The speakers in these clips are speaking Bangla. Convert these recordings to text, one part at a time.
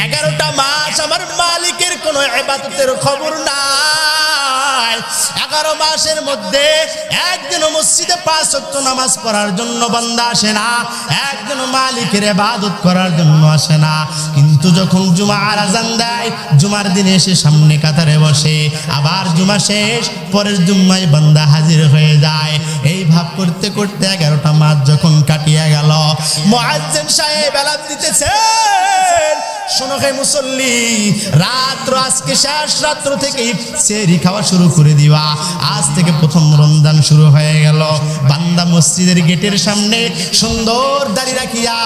11টা মাস আমার মালিকের কোনো ইবাদতের খবর নাই। 11 মাসের মধ্যে একদিন মসজিদে 5 ওয়াক্ত নামাজ পড়ার জন্য বান্দা আসে না, একদিন মালিকের ইবাদত করার জন্য আসে না। কিন্তু যখন জুমার আযান দেয়, জুমার দিনে এসে সামনে কাতারে বসে, আবার জুমা শেষ, পরের জুম্মায় বান্দা হাজির হয়ে যায়। এই ভাব করতে করতে 11টা মাস যখন কাটিয়ে গেল, মুয়াজ্জিন সাহেব এলান দিতেছেন, শোনো হে মুসল্লি, রাত্র আজকে শেষ, রাত্র থেকে সেহরি খাওয়া শুরু করে দিবা। আজ থেকে প্রথম রমজান শুরু হয়ে গেল। বান্দা মসজিদের গেটের সামনে সুন্দর দাড়ি রাখিয়া,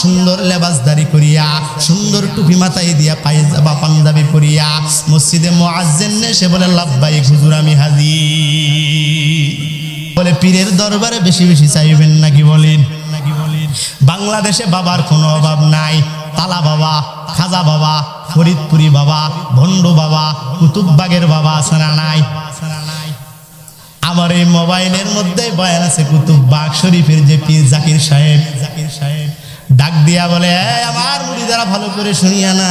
সুন্দর লেবাস দাড়ি করিয়া, সুন্দর টুপি মাথায় দিয়া, পায়জামা পাঞ্জাবি পরিয়া মসজিদে মুয়াজ্জিন এসে বলে, লাব্বাইক হুজুর, আমি হাজির। বলে, পীরের দরবারে বেশি বেশি চাইবেন নাকি বলেন? বাংলাদেশে বাবার কোনো অভাব নাই। তালা বাবা, খাজা বাবা, ফরিদপুরি বাবা, ভণ্ড বাবা, কুতুববাগের বাবা আছে না নাই? আমার এই মোবাইলের মধ্যে বয়ান আছে কুতুববাগ শরীফের যে পীর জাকির সাহেব ডাক দিয়া বলে, আমার মুরিদারা ভালো করে শুনিয়া না,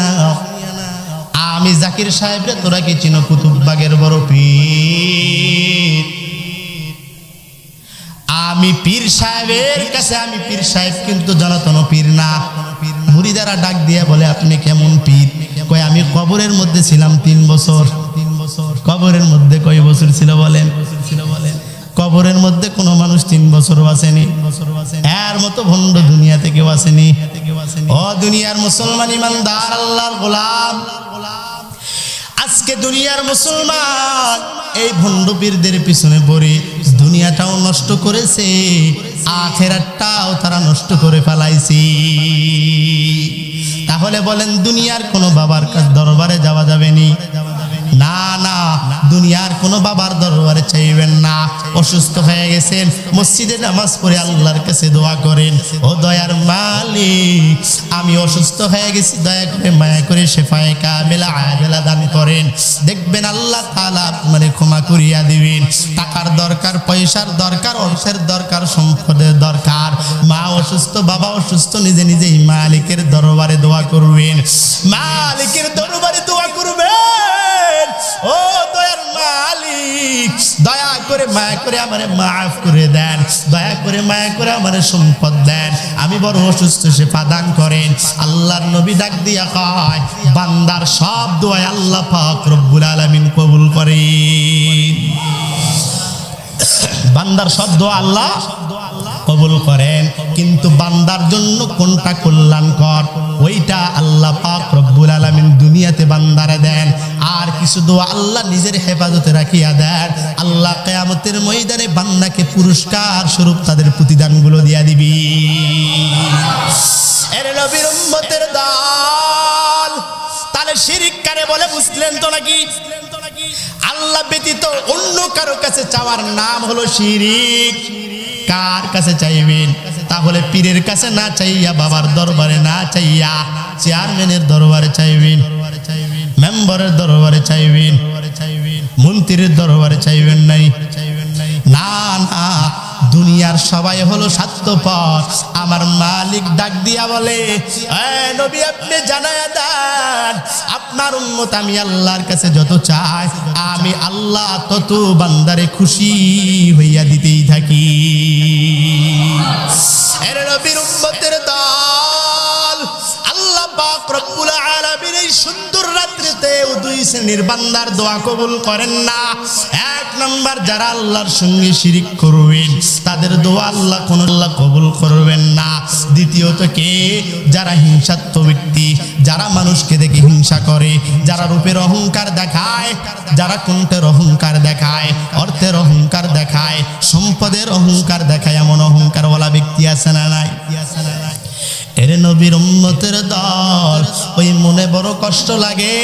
আমি জাকির সাহেব রে, তোরা কি চিনো? কুতুববাগের বড় পীর। আমি পীর সাহেবের কাছে, আমি পীর সাহেব কিন্তু জনতন পীর না। মুরিদারা ডাক দিয়ে বলে, আপনি কেমন পীর? কয়, আমি কবরের মধ্যে ছিলাম 3 বছর। কবরের মধ্যে কয় বছর ছিল বলেন? কবরের মধ্যে কোনো মানুষ 3 বছর বাঁচেনি। এর মতো ভণ্ড দুনিয়াতে কেউ আসেনি। ও দুনিয়ার মুসলমান ইমানদার আল্লাহর গোলাম, আজকে দুনিয়ার মুসলমান এই ভণ্ড পীরদের পিছনে পড়ে দুনিয়াটাও নষ্ট করেছে, আখিরাতটাও তারা নষ্ট করে ফেলাইছে। তাহলে বলেন, দুনিয়ার কোনো বাবার কাছে দরবারে যাওয়া যাবে নি? না না, দুনিয়ার কোনো বাবার দরবারে চাইবেন না। অসুস্থ হয়ে গেছেন, মসজিদে নামাজ পড়ে আল্লাহর কাছে দোয়া করেন, ও দয়ার মালিক, আমি অসুস্থ হয়ে গেছি, দয়া করে মায়া করে শেফায়ে কামিলা আজলা দান করেন। দেখবেন আল্লাহ তাআলা আপনারে ক্ষমা করিয়া দিবেন। টাকার দরকার, পয়সার দরকার, অর্থের দরকার, সম্পদের দরকার, মা অসুস্থ, বাবা অসুস্থ, নিজে নিজেই মালিকের দরবারে দোয়া করবেন, মালিকের দরবারে দোয়া করবেন। ও দয়ার মালিক, দয়া করে মায়া করে আমারে মাফ করে দেন, দয়া করে মায়া করে আমারে সম্পদ দেন, আমি বড় অসুস্থ, শেফা দান করেন। আল্লাহর নবী ডাক দিয়া কয়, বান্দার সব দোয়া আল্লাহ পাক রব্বুল আলামিন কবুল করেন। বান্দার সব দোয়া আল্লাহ কবুল করেন, কিন্তু বান্দার জন্য কোনটা কল্যাণকর ওইটা আল্লাহ পাক রব্বুল আলামিন দুনিয়াতে বান্দারে দেন। আর কিছু দোয়া আল্লাহ নিজের হেফাজতে রাখিয়া দেন। আল্লাহ কিয়ামতের ময়দানে বান্দাকে পুরস্কার স্বরূপ তাদের প্রতিদানগুলো দিয়া দিবি। এর নবীর উম্মতের দল, তাহলে শিরক কারে বলে বুঝলেন তো নাকি? আল্লাহ ব্যতীত অন্য কারো কাছে চাওয়ার নাম হলো শিরক। কার কাছে চাইবেন? তাহলে পীরের কাছে না চাইয়া, বাবার দরবারে না চাইয়া, চেয়ারম্যানের দরবারে চাইবেন, মেম্বারের দরবারে চাইবেন, মন্ত্রীর দরবারে চাইবেন নাই। না না, দুনিয়ার সবাই হলো স্বার্থপর। আমার মালিক ডাক দিয়া বলে, নবী আপনি জানায়া দেন, আপনার উম্মত আমি আল্লাহর কাছে যত চাই, আমি আল্লাহ তত বান্দারে খুশি হইয়া দিতেই থাকি। এর নবীর উম্মতের দল, আল্লাহ পাক রব্বুল আলামিন এই সুন্দর রাত্রিতে দুই শ্রেণীর বান্দার দোয়া কবুল করেন না। 1 নাম্বার, যারা আল্লাহর সঙ্গে শিরিক করবেন তাদের দোয়া আল্লাহ কবুল করবেন না। দ্বিতীয়ত কে? যারা হিংসাত্মক ব্যক্তি, যারা মানুষকে দেখে হিংসা করে, যারা রূপের অহংকার দেখায়, যারা কণ্ঠের অহংকার দেখায়, অর্থের অহংকার দেখায়, সম্পদের অহংকার দেখায়, এমন অহংকারওয়ালা ব্যক্তি আছে না নাই? এর নবীর উম্মতের দল, ওই মনে বড় কষ্ট লাগে,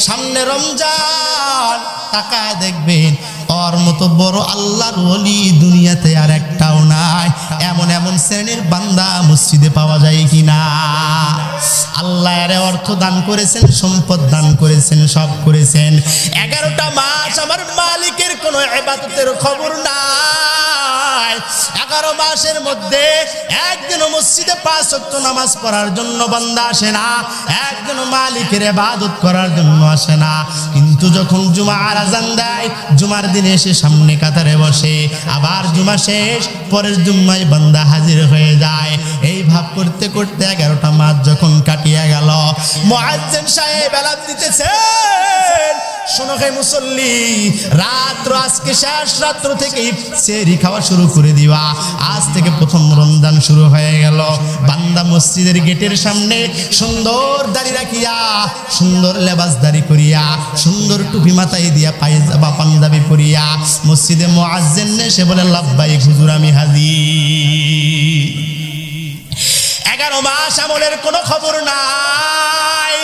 সামনে রমজান, তাকায় দেখবেন ওর মতো বড় আল্লাহর ওলি দুনিয়াতে আর একটাও নাই। এমন এমন শ্রেণীর বান্দা মসজিদে পাওয়া যায় কিনা? আল্লাহ এর অর্থ দান করেছেন, সম্পদ দান করেছেন, সব করেছেন। 11টা মাস আমার মালিকের কোনো ইবাদতের খবর নাই। নাই। 11 মাসের মধ্যে একদিনও মসজিদে 5 ওয়াক্ত নামাজ পড়ার জন্য বান্দা আসে না, একদিনও মালিকের ইবাদত করার জন্য আসে না। কিন্তু যখন জুমার আযান দেয়, জুমার দিনে এসে সামনে কাতারে বসে, আবার জুমা শেষ, পরের জুম্মায় বান্দা হাজির হয়ে যায়। এই ভাব করতে করতে 11টা মাস যখন কাটিয়ে গেল, মুয়াজ্জিন সাহেব এলান দিতেছেন, শোনো হে মুসল্লি, রাত্র আজকে শেষ, রাত্র থেকে সেহরি খাওয়া শুরু করে দিবা। আজ থেকে প্রথম রমজান শুরু হয়ে গেল। বান্দা মসজিদের গেটের সামনে সুন্দর দাড়ি রাখিয়া, সুন্দর লেবাস দাড়ি করিয়া, সুন্দর টুপি মাথায় দিয়া, পায়জামা পাঞ্জাবি পরিয়া মসজিদে মুয়াজ্জিন এসে বলে, লাব্বাইক হুজুর, আমি হাজির। 11 মাস আমলের কোনো খবর নাই,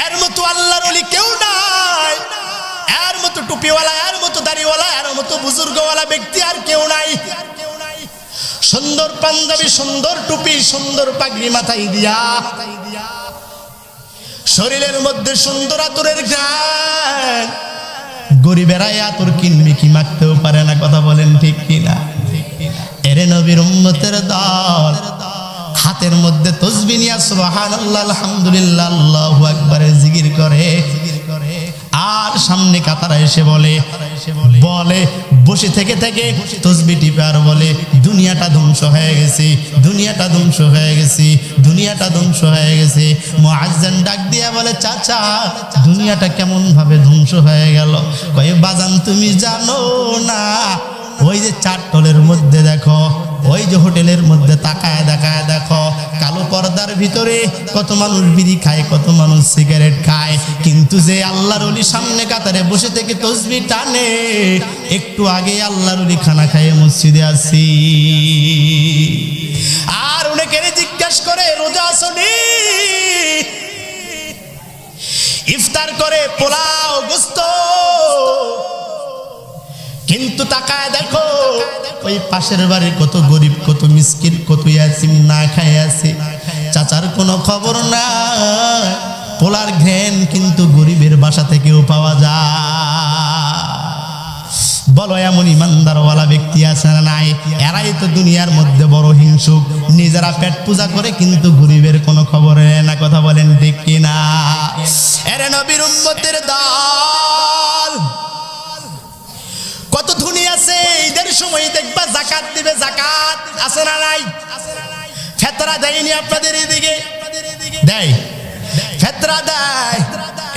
এর মতো আল্লাহর ওলি কেউ নাই, এর মতো টুপিওয়ালা, এর মতো দাড়িওয়ালা, এর মতো বুজুর্গওয়ালা ব্যক্তি আর কেউ নাই। সুন্দর পাঞ্জাবি, সুন্দর টুপি, সুন্দর পাগড়ি মাথায় দিয়া, শরীরের মধ্যে সুন্দর আতরের ঘ্রাণ। গরিবেরা আতর কিনবে কি, মাখতেও পারে না, কথা বলেন ঠিক কিনা? এরে নবীর উম্মতের দল, হাতের মধ্যে তাসবিহ নিয়ে সুবহানাল্লাহ, আলহামদুলিল্লাহ, আল্লাহু আকবারের জিকির করে, আর সামনে কাতারা এসে বলে বসে থেকে থেকে তাসবিহ টিপে আর বলে, দুনিয়াটা ধ্বংস হয়ে গেছে, দুনিয়াটা ধ্বংস হয়ে গেছে, দুনিয়াটা ধ্বংস হয়ে গেছে। মুয়াজ্জিন ডাক দিয়া বলে, চাচা, দুনিয়াটা কেমন ভাবে ধ্বংস হয়ে গেল? কয়ে, বাজান তুমি জানো না, ওই যে চারটলের মধ্যে দেখো, ওই যে হোটেলের মধ্যে তাকায় দেখায় দেখো, কালো পর্দার ভিতরে কত মানুষ বিড়ি খায়, কত মানুষ সিগারেট খায়, কিন্তু যে আল্লাহর ওলি সামনে কাতারে বসে থেকে তাসবিহ টানে, একটু আগে আল্লাহর ওলি খানা খায় মসজিদে আসি। আর অনেকে জিজ্ঞাসা করে, রোজা আসনি? ইফতার করে পোলাও গোস্ত, কিন্তু তাকায় দেখো ওই পাশের বাড়ির কত গরিব, কত মিসকিন, কত ইয়াতিম না খায় আছে, চাচার কোনো খবর নাই। পোলার ঘ্রাণ কিন্তু গরিবের বাসা থেকেও পাওয়া যায়। বলো, এমন ইমানদারওয়ালা ব্যক্তি আছে না নাই? এরাই তো দুনিয়ার মধ্যে বড় হিংসুক, নিজেরা পেট পূজা করে কিন্তু গরিবের কোনো খবর না, কথা বলেন ঠিক কিনা? এরে নবীর উম্মতের দল, কত ধনী আছে, ঈদের সময় দেখবা যাকাত দিবে, যাকাত আছে না নাই? ফেতরা দেয়নি আপনাদের এদিকে? দেয়, ফেতরা দেয়।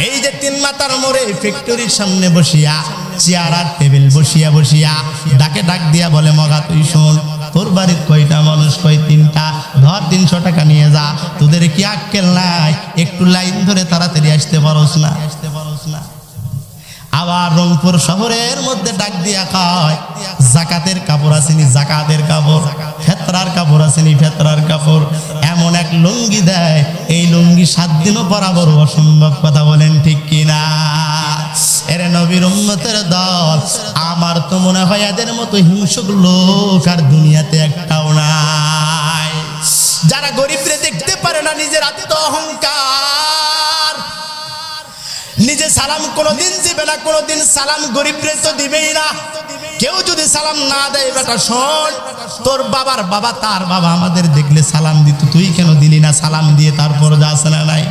এই যে 3 মাথার মোড়ে ফ্যাক্টরির সামনে বসিয়া, চেয়ার আর টেবিল বসিয়া বসিয়া ডাকে ডাক দিয়া বলে, মগা তুই শোন, তোর বাড়ির কয়টা মানুষ? কয় 3টা, ধর 300 টাকা নিয়ে যা। তোদের কি আক্কেল নাই? একটু লাইন ধরে তাড়াতাড়ি আসতে পারোস না? আবার রংপুর শহরের মধ্যে ডাক দিয়া কয়, যাকাতের কাপড় আসেনি, যাকাতের কাপড়, ফেতরার কাপড় আসেনি, ফেতরার কাপড়। এমন এক লুঙ্গি দেয়, এই লুঙ্গি 7 দিনও পরা বড় অসম্ভব, কথা বলেন ঠিক কিনা? এরে নবীর উম্মতের দল, আমার তো মনে হয় এদের মতো হিংসুক লোক আর দুনিয়াতে একটাও নাই। যারা গরিবরে দেখতে পারে না, নিজের আত্ম অহংকার, নিজে সালাম কোনোদিন দিবে না, কোনোদিন সালাম গরিবরে তো দিবেই না। কেউ যদি সালাম না দেয়, বেটা শোন, তোর বাবার বাবা, তার বাবা আমাদের দেখলে সালাম দিত, তুই কেন দিলি না? সালাম দিয়ে তারপর যাস না নাই?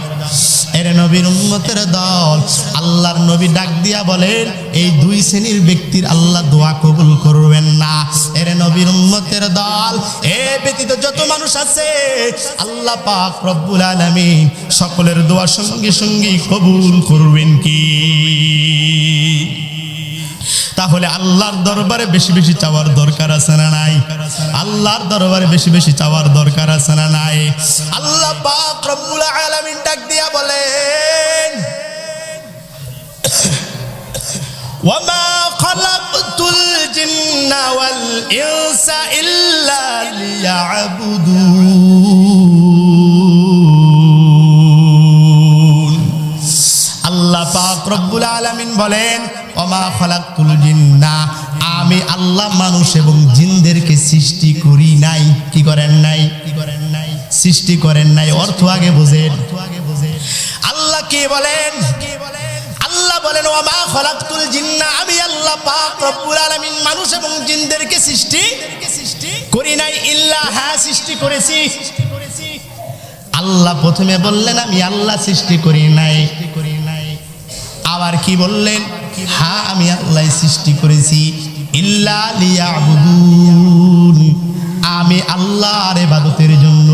এরে নবীর উম্মতের দল, আল্লাহর নবী ডাক দিয়া বলেন, এই 2 শ্রেণীর ব্যক্তির আল্লাহ দোয়া কবুল করবেন না। এরে নবীর উম্মতের দল, এ ব্যতীত যত মানুষ আছে, আল্লাহ পাক রব্বুল আলামিন সকলের দোয়া সঙ্গে সঙ্গে কবুল করবেন কি? তাহলে আল্লাহর দরবারে বেশি বেশি চাওয়ার দরকার আছে না নাই? আল্লাহর দরবারে বেশি বেশি চাওয়ার দরকার আছে না নাই? আল্লাহ পাক রব্বুল আলামিন ডাক দিয়া বলেন, ওয়ামা খালাকতুল জিন্না ওয়াল ইনসা ইল্লা লিয়াবুদুন। আল্লাহ পাক রব্বুল আলামিন বলেন, ওমা খালাকতুল জিন্না, আমি আল্লাহ মানুষ এবং জিনদেরকে সৃষ্টি করি নাই। কি করেন নাই? সৃষ্টি করেন নাই। অর্থ আগে বুঝেন। আল্লাহ কি বলেন? আল্লাহ বলেন ওয়া মা খালাকতুল জিন্না, আমি আল্লাহ পাক রব্বুল আলামিন মানুষ এবং জিনদেরকে সৃষ্টি করি নাই ইল্লা, হ্যাঁ সৃষ্টি করেছি। আল্লাহ প্রথমে বললেন আমি আল্লাহ সৃষ্টি করি নাই, আবার কি বললেন, হ্যাঁ আমি আল্লাহ সৃষ্টি করেছি, ইল্লা লিয়াবুদুন, আমি আল্লাহর ইবাদতের জন্য।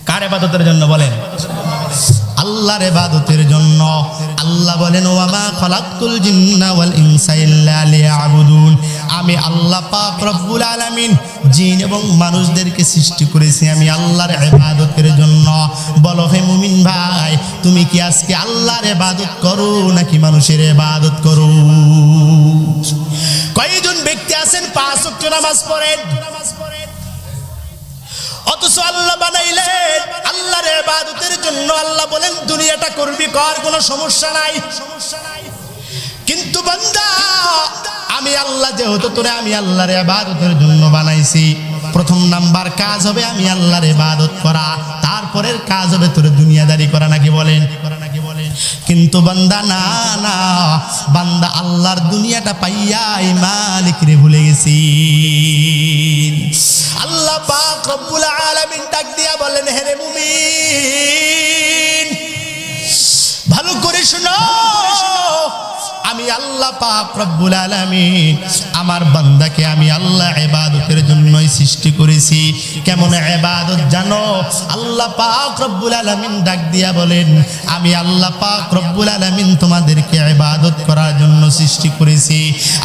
কার ইবাদতের জন্য বলেন? আল্লাহর ইবাদতের জন্য। আল্লাহ বলেন ওয়া মা খালাকতুল জিন্না ওয়াল ইনসা ইল্লা লিয়াবুদুন, আমি আল্লাহ পাক রব্বুল আলামিন জিন এবং মানুষদেরকে সৃষ্টি করেছি আমি আল্লাহর ইবাদতের জন্য। বলো হে মুমিন ভাই, তুমি কি আজকে আল্লাহর ইবাদত করো নাকি মানুষের ইবাদত করো? কয়জন ব্যক্তি আছেন 5 ওয়াক্ত নামাজ পড়েন, অথচ আল্লাহ বানাইলেন আল্লাহর ইবাদতের জন্য। আল্লাহ বলেন দুনিয়াটা করবি কর, কোনো সমস্যা নাই, কিন্তু বান্দা আমি আল্লাহ যেহেতু তোরে আমি আল্লাহর ইবাদতের জন্য বানাইছি, প্রথম নাম্বার কাজ হবে আমি আল্লাহর ইবাদত করা, তারপরের কাজ হবে তোরে দুনিয়াদারি করা, নাকি বলেন? কিন্তু বান্দা না, বান্দা আল্লাহর দুনিয়াটা পাইয়া এই মালিক রে ভুলে গেছি। আল্লাহ পাক রব্বুল আলামিন ডাক দিয়া বলেন হে রে মুমিন, ভালো করে শোনো, আমি আল্লাহ পাক রব্বুল আলামিন আমার বান্দাকে আমি আল্লাহ ইবাদতের জন্যই সৃষ্টি করেছি। কেমন ইবাদত জানো? আল্লাহ পাক রব্বুল আলামিন ডাক দিয়া বলেন আমি আল্লাহ পাক রব্বুল আলামিন তোমাদেরকে ইবাদত করার জন্য সৃষ্টি করেছি।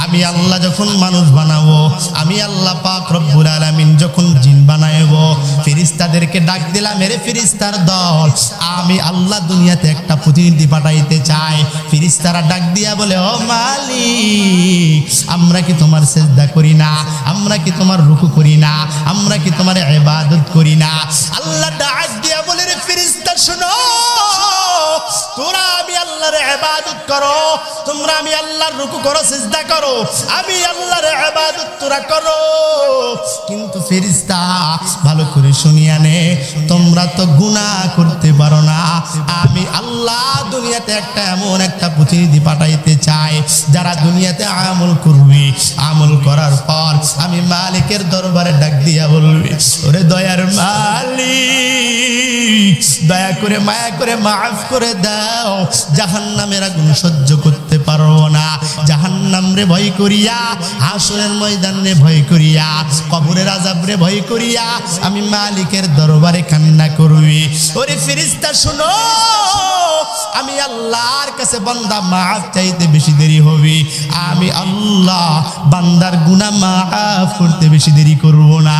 আমি আল্লাহ যখন মানুষ বানাবো, আমি আল্লাহ পাক রব্বুল আলামিন যখন জিন বানাবো, ফেরেশতাদেরকে ডাক দিলাম এরে ফেরেশতার দল, আমি আল্লাহ দুনিয়াতে একটা প্রতিনিধি পাঠাইতে চাই। ফেরেশতারা ডাক দিয়া বলে ও মালিক, আমরা কি তোমার সিজদা করি না? আমরা কি তোমার রুকু করি না? আমরা কি তোমার ইবাদত করি না? আল্লাহ ডাক দিয়া বলে রে ফেরেশতা শোনো, তোরা আমি আল্লাহর ইবাদত করো, তোমরা আমি আল্লাহর রুকু করো, সিজদা করো, আমি আল্লাহর ইবাদত তোরা করো, কিন্তু ফেরেশতা ভালো করে শুনিয়া নে, তোমরা তো গুনাহ করতে পারো না। আমি আল্লাহ দুনিয়াতে একটা এমন একটা প্রতিনিধি পাঠাইতে চাই যারা দুনিয়াতে আমল করবে, আমল করার পর আমি মালিকের দরবারে ডাক দিয়া বলবে ওরে দয়ার মালিক, দয়া করে মায়া করে মাফ করে দাও, জাহান্নামের আগুন সহ্য করতে পারবো না, জাহান্নাম রে ভয় করিয়া, হাসরের ময়দান রে ভয় করিয়া, কবরের আযাব রে ভয় করিয়া আমি মালিকের দরবারে কান্না করবি। ওরে ফেরেশতা শুনো, আমি আল্লাহর কাছে বান্দা মাফ চাইতে বেশি দেরি হবে, আমি আল্লাহ বান্দার গুনাহ মাফ করতে বেশি দেরি করব না।